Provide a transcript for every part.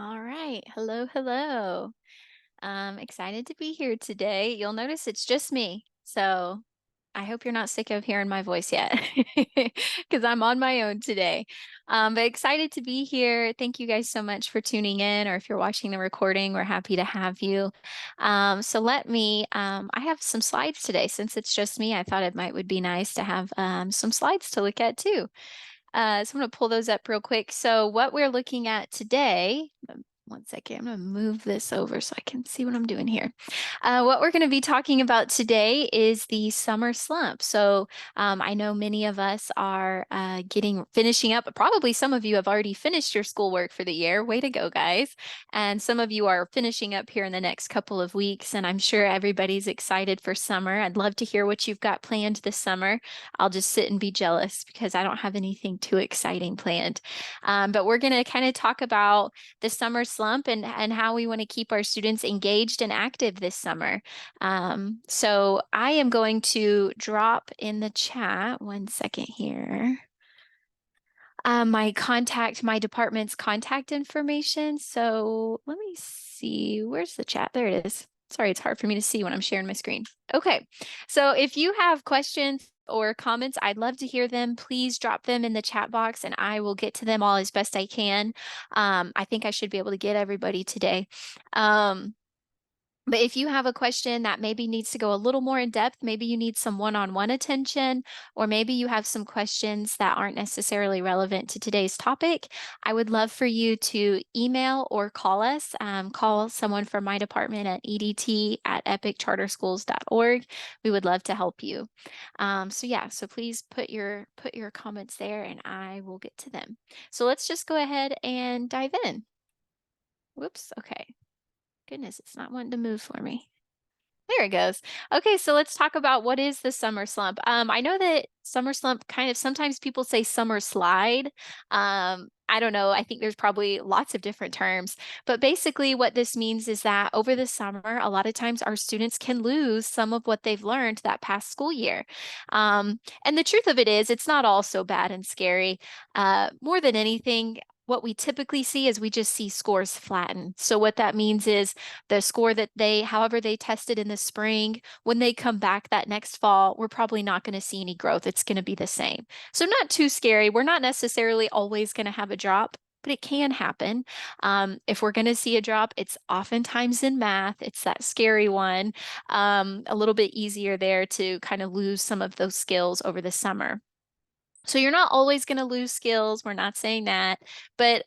All right. Hello, hello. I'm excited to be here today. You'll notice it's just me. So I hope you're not sick of hearing my voice yet because I'm on my own today. But excited to be here. Thank you guys so much for tuning in, or if you're watching the recording, we're happy to have you. I have some slides today. Since it's just me, I thought it would be nice to have some slides to look at too. So I'm going to pull those up real quick. So what we're looking at today, one second, I'm going to move this over so I can see what I'm doing here. What we're going to be talking about today is the summer slump. I know many of us are finishing up. Probably some of you have already finished your schoolwork for the year. Way to go, guys. And some of you are finishing up here in the next couple of weeks. And I'm sure everybody's excited for summer. I'd love to hear what you've got planned this summer. I'll just sit and be jealous because I don't have anything too exciting planned. But we're going to kind of talk about the summer slump and how we want to keep our students engaged and active this summer. So I am going to drop in the chat, one second here, my department's contact information. So let me see, where's the chat? There it is. Sorry, it's hard for me to see when I'm sharing my screen. Okay, so if you have questions or comments, I'd love to hear them. Please drop them in the chat box and I will get to them all as best I can. I think I should be able to get everybody today. But if you have a question that maybe needs to go a little more in depth, maybe you need some one-on-one attention, or maybe you have some questions that aren't necessarily relevant to today's topic, I would love for you to email or call us. Call someone from my department at edt@epiccharterschools.org. We would love to help you. So please put your comments there and I will get to them. So let's just go ahead and dive in. Whoops, okay. Goodness, it's not wanting to move for me. There it goes. Okay, so let's talk about what is the summer slump. I know that summer slump kind of sometimes people say summer slide. I don't know. I think there's probably lots of different terms, but basically what this means is that over the summer, a lot of times our students can lose some of what they've learned that past school year. And the truth of it is, it's not all so bad and scary. More than anything, what we typically see is we just see scores flatten. So what that means is the score that however they tested in the spring, when they come back that next fall, we're probably not going to see any growth. It's going to be the same. So not too scary. We're not necessarily always going to have a drop, but it can happen. If we're going to see a drop, it's oftentimes in math. It's that scary one. A little bit easier there to kind of lose some of those skills over the summer. So you're not always going to lose skills. We're not saying that, but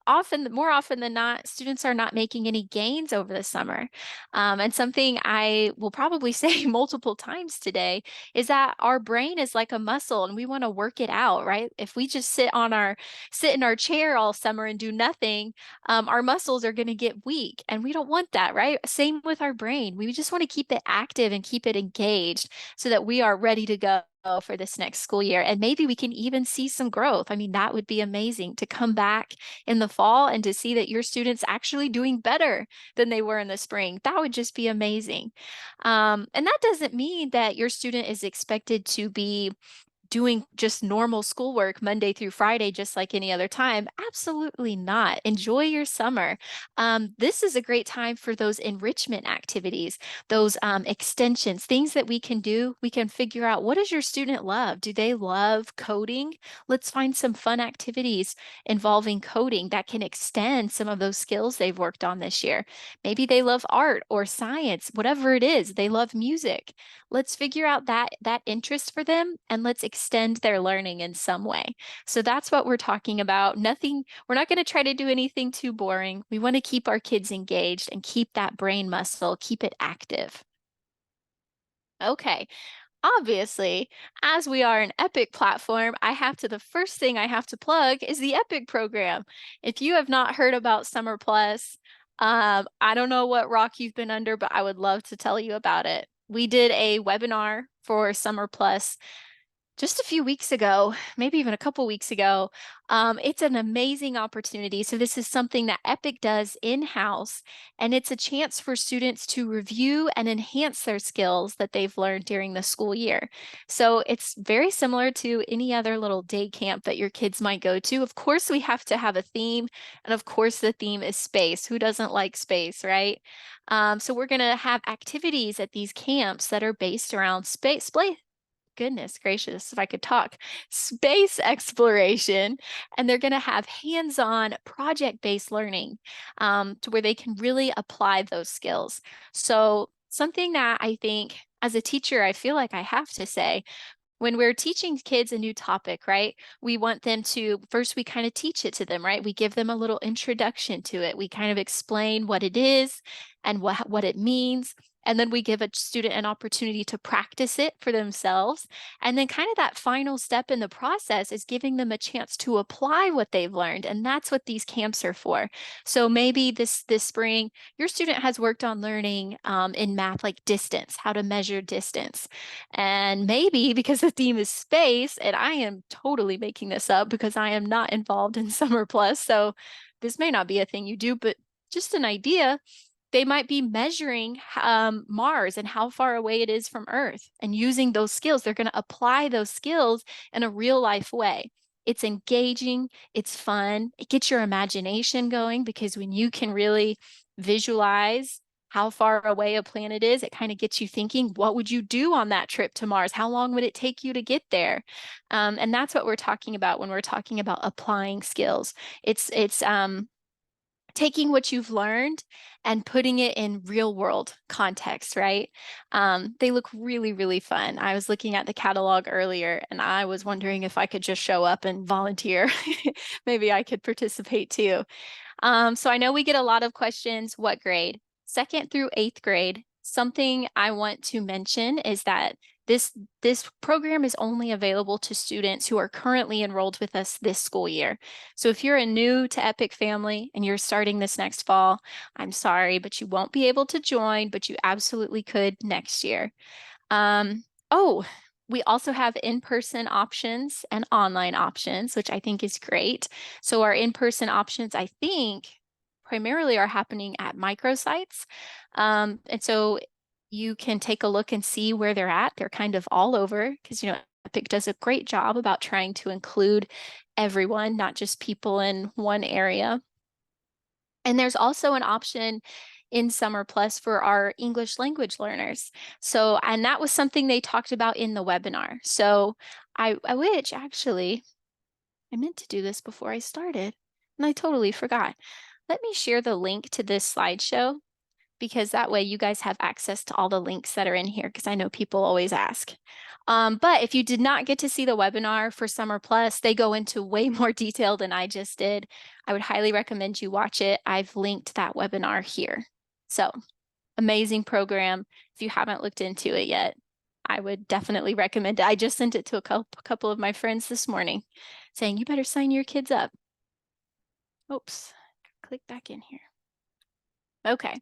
more often than not, students are not making any gains over the summer. And something I will probably say multiple times today is that our brain is like a muscle and we want to work it out, right? If we just sit in our chair all summer and do nothing, our muscles are going to get weak and we don't want that, right? Same with our brain. We just want to keep it active and keep it engaged so that we are ready to go for this next school year. And maybe we can even see some growth. I mean, that would be amazing to come back in the fall and to see that your students actually doing better than they were in the spring. That would just be amazing. And that doesn't mean that your student is expected to be doing just normal schoolwork Monday through Friday, just like any other time. Absolutely not. Enjoy your summer. This is a great time for those enrichment activities, those extensions, things that we can do. We can figure out, what does your student love? Do they love coding? Let's find some fun activities involving coding that can extend some of those skills they've worked on this year. Maybe they love art or science, whatever it is. They love music. Let's figure out that interest for them and let's extend their learning in some way. So that's what we're talking about. We're not going to try to do anything too boring. We want to keep our kids engaged and keep that brain muscle, keep it active. Okay. Obviously, as we are an Epic platform, the first thing I have to plug is the Epic program. If you have not heard about Summer Plus, I don't know what rock you've been under, but I would love to tell you about it. We did a webinar for Summer Plus just a few weeks ago, maybe even a couple weeks ago. It's an amazing opportunity. So this is something that Epic does in-house, and it's a chance for students to review and enhance their skills that they've learned during the school year. So it's very similar to any other little day camp that your kids might go to. Of course, we have to have a theme, and of course, the theme is space. Who doesn't like space, right? So we're going to have activities at these camps that are based around space, goodness gracious, if I could talk, space exploration. And they're going to have hands-on project-based learning to where they can really apply those skills. So something that I think as a teacher, I feel like I have to say, when we're teaching kids a new topic, right? We want them to first, we kind of teach it to them, right? We give them a little introduction to it. We kind of explain what it is and what it means. And then we give a student an opportunity to practice it for themselves. And then kind of that final step in the process is giving them a chance to apply what they've learned. And that's what these camps are for. So maybe this spring, your student has worked on learning in math, like distance, how to measure distance. And maybe because the theme is space, and I am totally making this up because I am not involved in Summer Plus, so this may not be a thing you do, but just an idea. They might be measuring Mars and how far away it is from Earth, and using those skills. They're going to apply those skills in a real life way. It's engaging, it's fun, it gets your imagination going because when you can really visualize how far away a planet is, it kind of gets you thinking, what would you do on that trip to Mars? How long would it take you to get there? And that's what we're talking about when we're talking about applying skills. It's taking what you've learned and putting it in real world context, right? They look really, really fun. I was looking at the catalog earlier and I was wondering if I could just show up and volunteer. Maybe I could participate too. So I know we get a lot of questions. What grade? Second through eighth grade. Something I want to mention is that this program is only available to students who are currently enrolled with us this school year. So if you're a new to Epic family and you're starting this next fall, I'm sorry, but you won't be able to join, but you absolutely could next year. Oh, we also have in-person options and online options, which I think is great. So our in-person options, I think, primarily are happening at microsites. And so you can take a look and see where they're at. They're kind of all over because, Epic does a great job about trying to include everyone, not just people in one area. And there's also an option in Summer Plus for our English language learners. So, and that was something they talked about in the webinar. So which actually, I meant to do this before I started and I totally forgot. Let me share the link to this slideshow because that way you guys have access to all the links that are in here because I know people always ask. But if you did not get to see the webinar for Summer Plus, they go into way more detail than I just did. I would highly recommend you watch it. I've linked that webinar here. So amazing program. If you haven't looked into it yet, I would definitely recommend it. I just sent it to a couple of my friends this morning saying, you better sign your kids up. Oops, click back in here. Okay.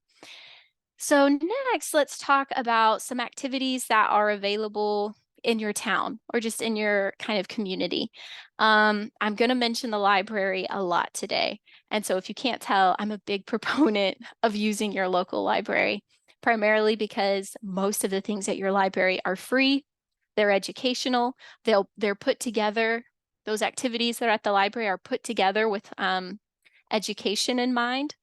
So next, let's talk about some activities that are available in your town or just in your kind of community. I'm going to mention the library a lot today. And so if you can't tell, I'm a big proponent of using your local library, primarily because most of the things at your library are free. They're educational. They're put together. Those activities that are at the library are put together with education in mind.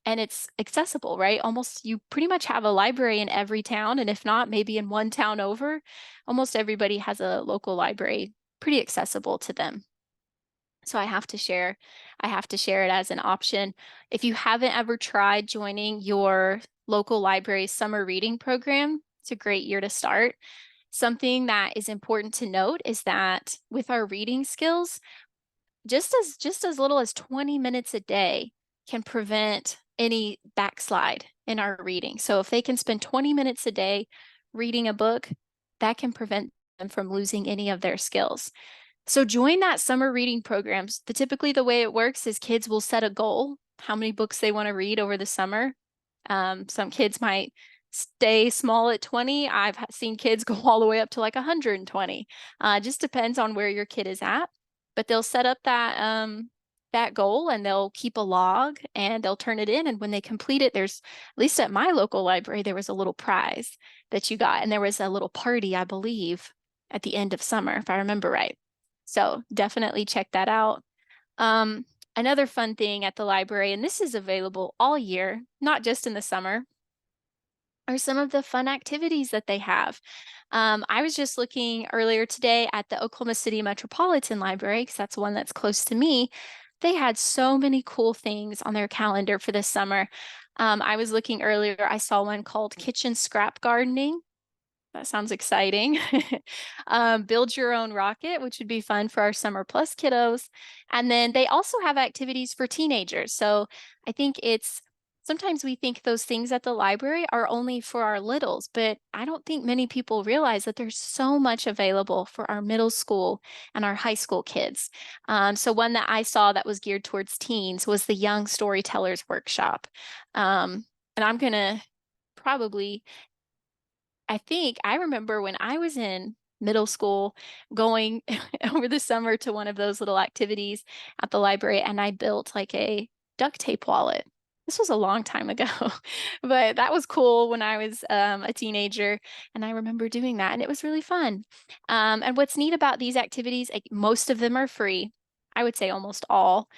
And it's accessible, right? Almost you pretty much have a library in every town, and if not, maybe in one town over, almost everybody has a local library pretty accessible to them. So I have to share it as an option. If you haven't ever tried joining your local library's summer reading program, it's a great year to start. Something that is important to note is that with our reading skills, just as little as 20 minutes a day can prevent any backslide in our reading. So if they can spend 20 minutes a day reading a book, that can prevent them from losing any of their skills. So join that summer reading programs. Typically the way it works is kids will set a goal, how many books they want to read over the summer. Some kids might stay small at 20. I've seen kids go all the way up to like 120. Just depends on where your kid is at. But they'll set up that goal and they'll keep a log and they'll turn it in. And when they complete it, there's, at least at my local library, there was a little prize that you got. And there was a little party, I believe, at the end of summer, if I remember right. So definitely check that out. Um, Another fun thing at the library, and this is available all year, not just in the summer, are some of the fun activities that they have. I was just looking earlier today at the Oklahoma City Metropolitan Library, because that's one that's close to me. They had so many cool things on their calendar for this summer. I was looking earlier, I saw one called Kitchen Scrap Gardening. That sounds exciting. Build your own rocket, which would be fun for our Summer Plus kiddos. And then they also have activities for teenagers. So I think it's sometimes we think those things at the library are only for our littles, but I don't think many people realize that there's so much available for our middle school and our high school kids. So one that I saw that was geared towards teens was the Young Storytellers Workshop. And I'm going to probably I think I remember when I was in middle school going over the summer to one of those little activities at the library, and I built like a duct tape wallet. This was a long time ago, but that was cool when I was a teenager, and I remember doing that, and it was really fun. And what's neat about these activities, like, most of them are free. I would say almost all.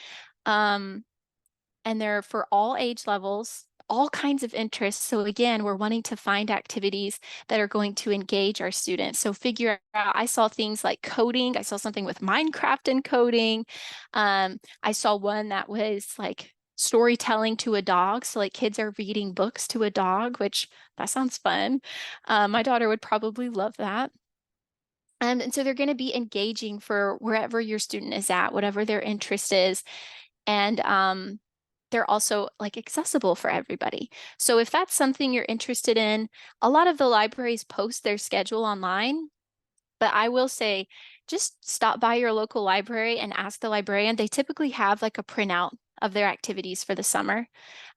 Um, and they're for all age levels, all kinds of interests. So again, we're wanting to find activities that are going to engage our students. So figure out, I saw things like coding. I saw something with Minecraft and coding. I saw one that was like storytelling to a dog. So like kids are reading books to a dog, which that sounds fun. My daughter would probably love that. And so they're going to be engaging for wherever your student is at, whatever their interest is. And they're also like accessible for everybody. So if that's something you're interested in, a lot of the libraries post their schedule online, but I will say just stop by your local library and ask the librarian. They typically have like a printout of their activities for the summer.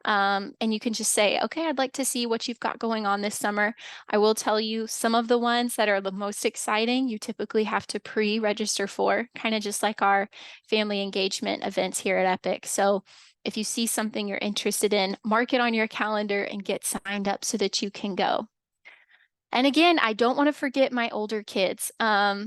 And you can just say, okay, I'd like to see what you've got going on this summer. I will tell you some of the ones that are the most exciting, you typically have to pre-register for, kind of just like our family engagement events here at Epic. So if you see something you're interested in, mark it on your calendar and get signed up so that you can go. And again, I don't want to forget my older kids. They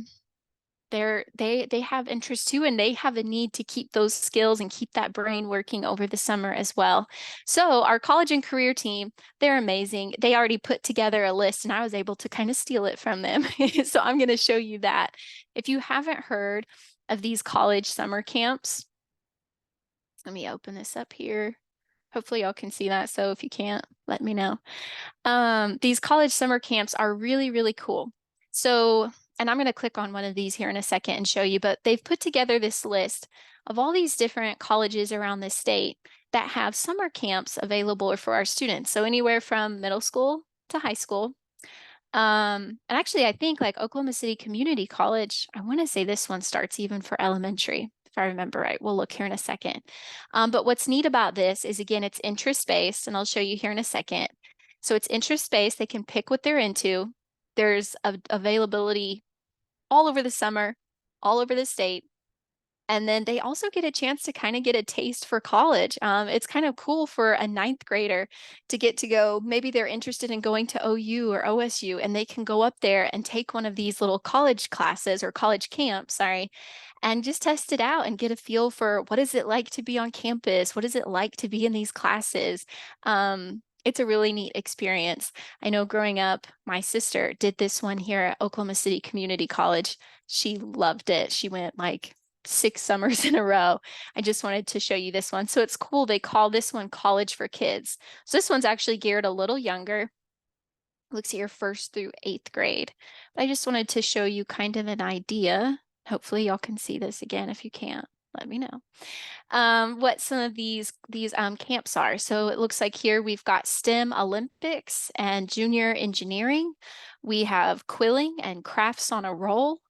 have interest too, and they have a need to keep those skills and keep that brain working over the summer as well. So our college and career team, they're amazing. They already put together a list, and I was able to kind of steal it from them. So I'm going to show you that. If you haven't heard of these college summer camps, let me open this up here. Hopefully y'all can see that. So if you can't, let me know. These college summer camps are really, really cool. So, and I'm going to click on one of these here in a second and show you, but they've put together this list of all these different colleges around the state that have summer camps available for our students. So anywhere from middle school to high school. And actually, I think like Oklahoma City Community College, I want to say this one starts even for elementary, if I remember right. We'll look here in a second. But what's neat about this is, again, it's interest-based, and I'll show you here in a second. So it's interest-based. They can pick what they're into. There's availability all over the summer, all over the state. And then they also get a chance to kind of get a taste for college. It's kind of cool for a ninth grader to get to go. Maybe they're interested in going to OU or OSU, and they can go up there and take one of these little college classes or college camps, sorry, and just test it out and get a feel for what is it like to be on campus? What is it like to be in these classes? It's a really neat experience. I know growing up, my sister did this one here at Oklahoma City Community College. She loved it. She went like 6 summers in a row. I just wanted to show you this one. So it's cool. They call this one College for Kids. So this one's actually geared a little younger. Looks at your 1st through 8th grade. But I just wanted to show you kind of an idea. Hopefully y'all can see this again. If you can't, let me know. What some of these camps are. So it looks like here we've got STEM Olympics and junior engineering. We have quilling and crafts on a roll.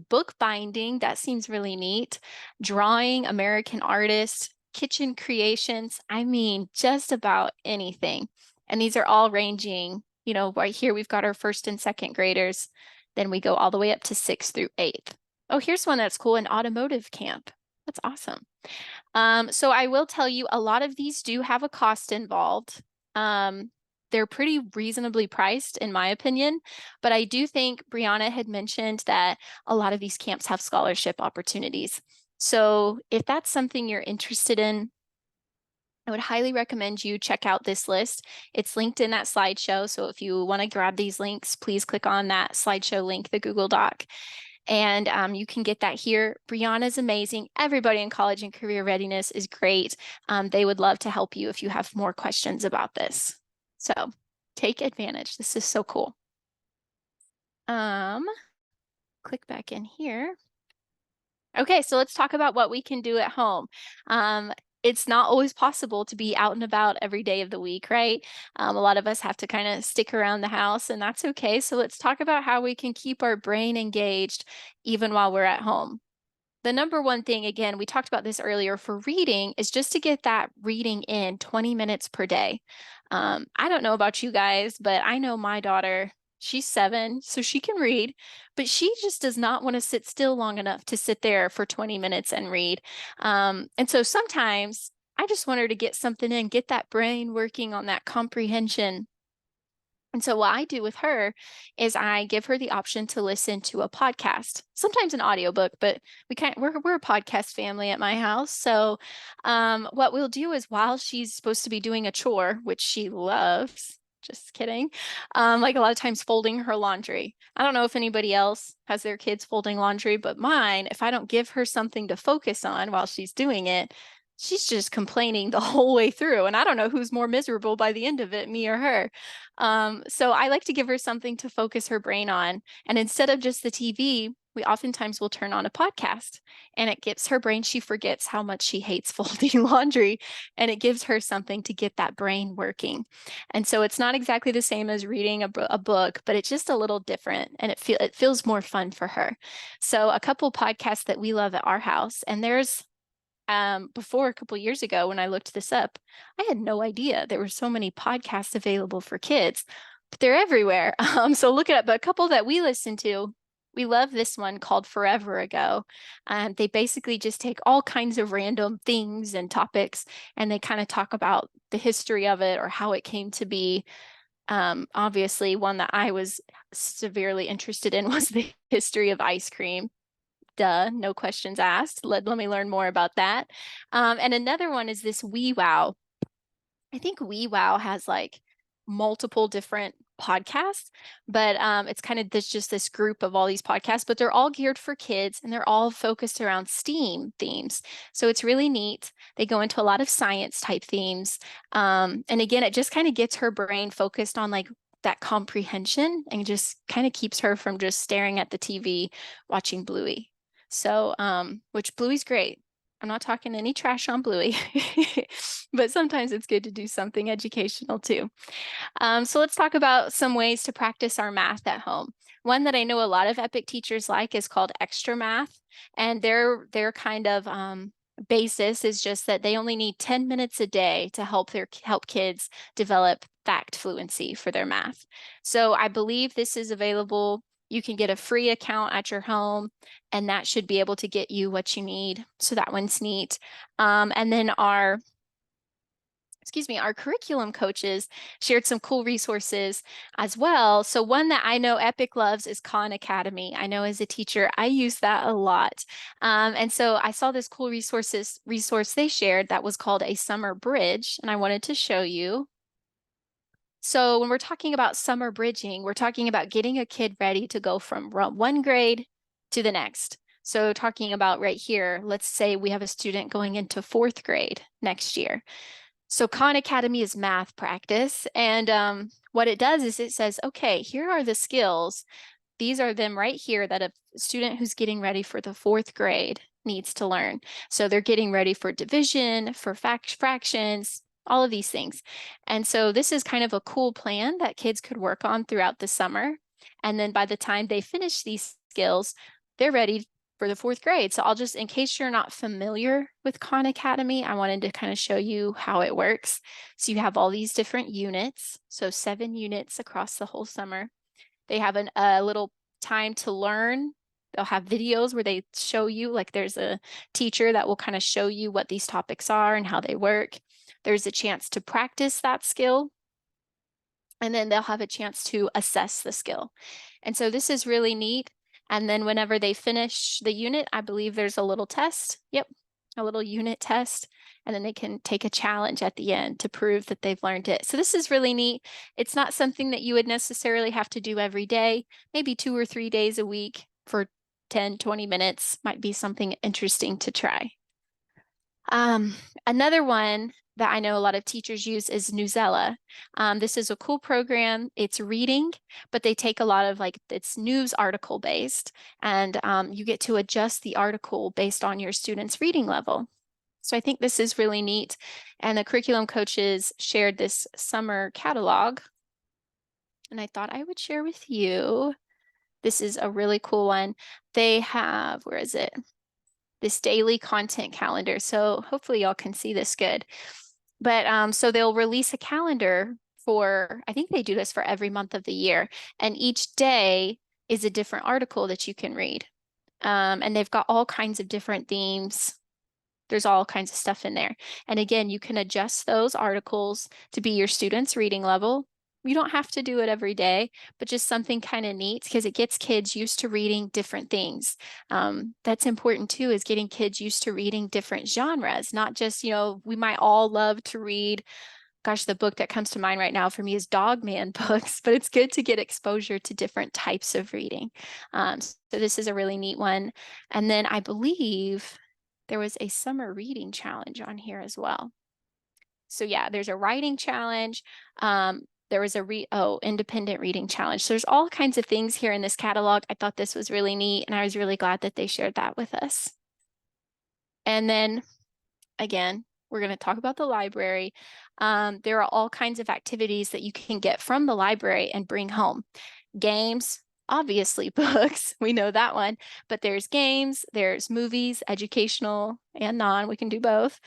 Bookbinding, that seems really neat. Drawing, American artist, kitchen creations. I mean, just about anything. And these are all ranging, right here we've got our first and second graders. Then we go all the way up to 6th through 8th. Oh, here's one that's cool, an automotive camp. That's awesome. So I will tell you, a lot of these do have a cost involved. They're pretty reasonably priced, in my opinion, but I do think Brianna had mentioned that a lot of these camps have scholarship opportunities. So if that's something you're interested in, I would highly recommend you check out this list. It's linked in that slideshow. So if you want to grab these links, please click on that slideshow link, the Google Doc. And you can get that here. Brianna's amazing. Everybody in college and career readiness is great. They would love to help you if you have more questions about this. So take advantage. This is so cool. Click back in here. Okay, so let's talk about what we can do at home. It's not always possible to be out and about every day of the week, right? A lot of us have to kind of stick around the house, and that's okay. So let's talk about how we can keep our brain engaged even while we're at home. The number one thing, again, we talked about this earlier for reading, is just to get that reading in 20 minutes per day. I don't know about you guys, but I know my daughter, she's 7, so she can read, but she just does not want to sit still long enough to sit there for 20 minutes and read. And so sometimes I just want her to get something in, get that brain working on that comprehension. And so what I do with her is I give her the option to listen to a podcast, sometimes an audiobook, but we're a podcast family at my house. So what we'll do is while she's supposed to be doing a chore, which she loves, just kidding, like a lot of times folding her laundry. I don't know if anybody else has their kids folding laundry, but mine, if I don't give her something to focus on while she's doing it, she's just complaining the whole way through. And I don't know who's more miserable by the end of it, me or her. So I like to give her something to focus her brain on. And instead of just the TV, we oftentimes will turn on a podcast, and it gives her brain, she forgets how much she hates folding laundry, and it gives her something to get that brain working. And so it's not exactly the same as reading a book, but it's just a little different, and it feels more fun for her. So a couple podcasts that we love at our house, and there's before a couple years ago when I looked this up, I had no idea there were so many podcasts available for kids, but they're everywhere. So look it up. But a couple that we listen to, we love this one called Forever Ago. They basically just take all kinds of random things and topics, and they kind of talk about the history of it or how it came to be. Obviously, one that I was severely interested in was the history of ice cream. Duh, no questions asked. Let me learn more about that. And another one is this WeWow. I think WeWow has like multiple different podcasts, but it's kind of just this group of all these podcasts, but they're all geared for kids and they're all focused around STEAM themes. So it's really neat. They go into a lot of science type themes. And again, it just kind of gets her brain focused on like that comprehension and just kind of keeps her from just staring at the TV watching Bluey. So, which Bluey's great. I'm not talking any trash on Bluey, but sometimes it's good to do something educational too. So let's talk about some ways to practice our math at home. One that I know a lot of EPIC teachers like is called extra math, and their kind of basis is just that they only need 10 minutes a day to help kids develop fact fluency for their math. So I believe this is available. You can get a free account at your home, and that should be able to get you what you need. So that one's neat. And then our curriculum coaches shared some cool resources as well. So one that I know EPIC loves is Khan Academy. I know as a teacher, I use that a lot. And so I saw this cool resource they shared that was called a summer bridge, and I wanted to show you. So when we're talking about summer bridging, we're talking about getting a kid ready to go from one grade to the next. So talking about right here, let's say we have a student going into 4th grade next year. So Khan Academy is math practice. And what it does is it says, okay, here are the skills. These are them right here that a student who's getting ready for the 4th grade needs to learn. So they're getting ready for division, for fractions, all of these things. And so this is kind of a cool plan that kids could work on throughout the summer. And then by the time they finish these skills, they're ready for the 4th grade. So I'll just, in case you're not familiar with Khan Academy, I wanted to kind of show you how it works. So you have all these different units, so 7 units across the whole summer. They have a little time to learn. They'll have videos where they show you, like there's a teacher that will kind of show you what these topics are and how they work. There's a chance to practice that skill. And then they'll have a chance to assess the skill. And so this is really neat. And then whenever they finish the unit, I believe there's a little test. Yep, a little unit test. And then they can take a challenge at the end to prove that they've learned it. So this is really neat. It's not something that you would necessarily have to do every day. Maybe 2 or 3 days a week for 10, 20 minutes might be something interesting to try. Another one that I know a lot of teachers use is Newsella. This is a cool program. It's reading, but they take a lot of it's news article based, and you get to adjust the article based on your student's reading level. So I think this is really neat. And the curriculum coaches shared this summer catalog, and I thought I would share with you. This is a really cool one. They have, where is it? This daily content calendar. So hopefully y'all can see this good. But so they'll release a calendar for, I think they do this for every month of the year. And each day is a different article that you can read. And they've got all kinds of different themes. There's all kinds of stuff in there. And again, you can adjust those articles to be your student's reading level. You don't have to do it every day, but just something kind of neat because it gets kids used to reading different things. That's important too, is getting kids used to reading different genres, not just, we might all love to read. Gosh, the book that comes to mind right now for me is Dogman books, but it's good to get exposure to different types of reading. So this is a really neat one. And then I believe there was a summer reading challenge on here as well. So yeah, there's a writing challenge. There was a independent reading challenge. So there's all kinds of things here in this catalog. I thought this was really neat, and I was really glad that they shared that with us. And then again, we're going to talk about the library. There are all kinds of activities that you can get from the library and bring home. Games, obviously books, we know that one, but there's games, there's movies, educational and non, we can do both.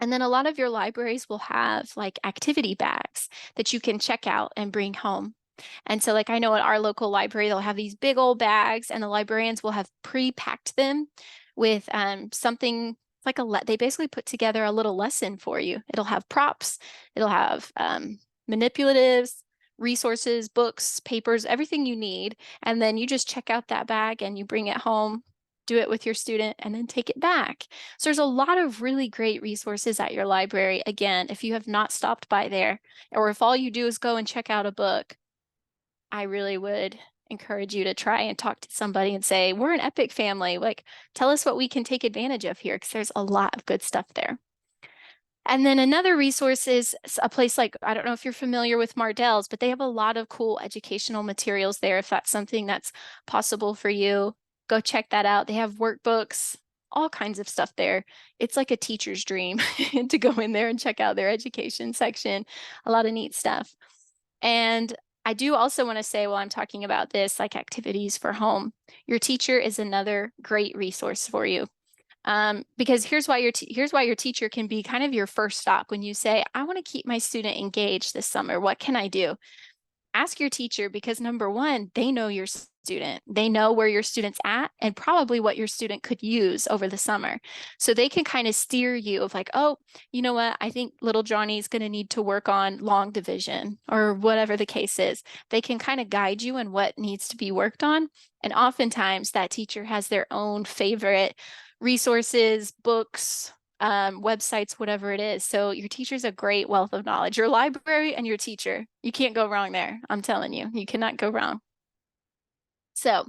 And then a lot of your libraries will have activity bags that you can check out and bring home. And so I know at our local library, they'll have these big old bags, and the librarians will have pre-packed them with something they basically put together a little lesson for you. It'll have props, it'll have manipulatives, resources, books, papers, everything you need. And then you just check out that bag and you bring it home, do it with your student, and then take it back. So there's a lot of really great resources at your library. Again, if you have not stopped by there, or if all you do is go and check out a book, I really would encourage you to try and talk to somebody and say, we're an Epic family. Tell us what we can take advantage of here, because there's a lot of good stuff there. And then another resource is a place I don't know if you're familiar with Mardell's, but they have a lot of cool educational materials there. If that's something that's possible for you, go check that out. They have workbooks, all kinds of stuff there. It's like a teacher's dream to go in there and check out their education section. A lot of neat stuff. And I do also want to say, while I'm talking about this, activities for home, your teacher is another great resource for you. Because here's why your teacher can be kind of your first stop when you say, I want to keep my student engaged this summer. What can I do? Ask your teacher, because number one, they know your student. They know where your student's at and probably what your student could use over the summer. So they can kind of steer you of oh, you know what? I think little Johnny's going to need to work on long division or whatever the case is. They can kind of guide you in what needs to be worked on. And oftentimes that teacher has their own favorite resources, books, websites, whatever it is. So your teacher's a great wealth of knowledge. Your library and your teacher, you can't go wrong there. I'm telling you, you cannot go wrong. So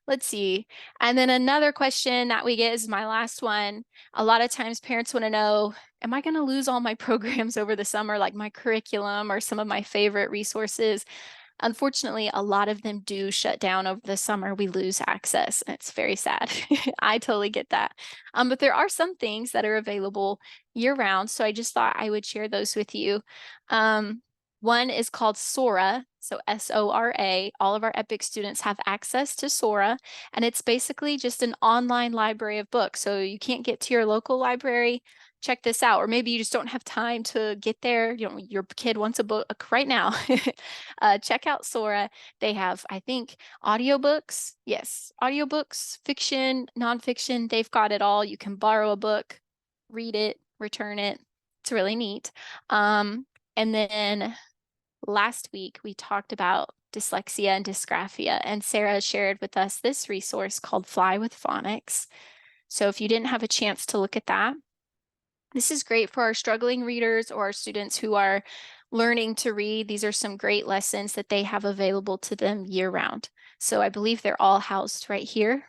let's see. And then another question that we get is my last one. A lot of times parents want to know, am I going to lose all my programs over the summer, like my curriculum or some of my favorite resources? Unfortunately, a lot of them do shut down over the summer. We lose access. And it's very sad. I totally get that. But there are some things that are available year round. So I just thought I would share those with you. One is called Sora, so Sora. All of our EPIC students have access to Sora, and it's basically just an online library of books. So you can't get to your local library, check this out. Or maybe you just don't have time to get there. You know, your kid wants a book right now. Check out Sora. They have, I think, audiobooks. Yes, audiobooks, fiction, nonfiction. They've got it all. You can borrow a book, read it, return it. It's really neat. And then last week, we talked about dyslexia and dysgraphia, and Sarah shared with us this resource called Fly with Phonics. So if you didn't have a chance to look at that, this is great for our struggling readers or our students who are learning to read. These are some great lessons that they have available to them year round. So I believe they're all housed right here.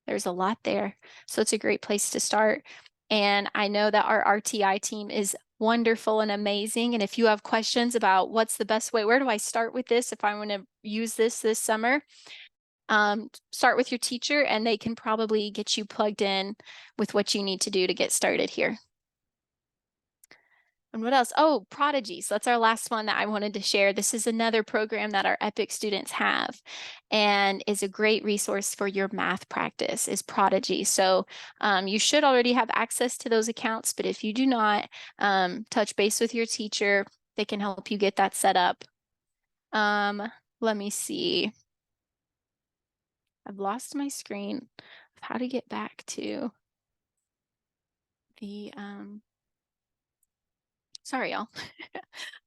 There's a lot there. So it's a great place to start. And I know that our RTI team is wonderful and amazing. And if you have questions about what's the best way, where do I start with this if I want to use this summer, start with your teacher and they can probably get you plugged in with what you need to do to get started here. And what else? Oh, Prodigy. So that's our last one that I wanted to share. This is another program that our EPIC students have and is a great resource for your math practice is Prodigy. So you should already have access to those accounts, but if you do not, touch base with your teacher. They can help you get that set up. Let me see. I've lost my screen of how to get back to the, sorry, y'all.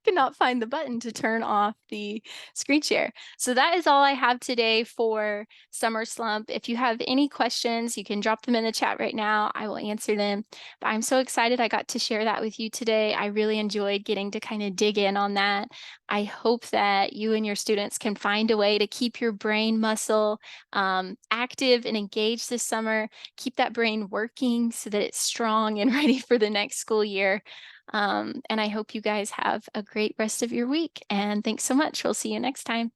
Could not find the button to turn off the screen share. So that is all I have today for Summer Slump. If you have any questions, you can drop them in the chat right now. I will answer them. But I'm so excited I got to share that with you today. I really enjoyed getting to kind of dig in on that. I hope that you and your students can find a way to keep your brain muscle active and engaged this summer. Keep that brain working so that it's strong and ready for the next school year. And I hope you guys have a great rest of your week. And thanks so much. We'll see you next time.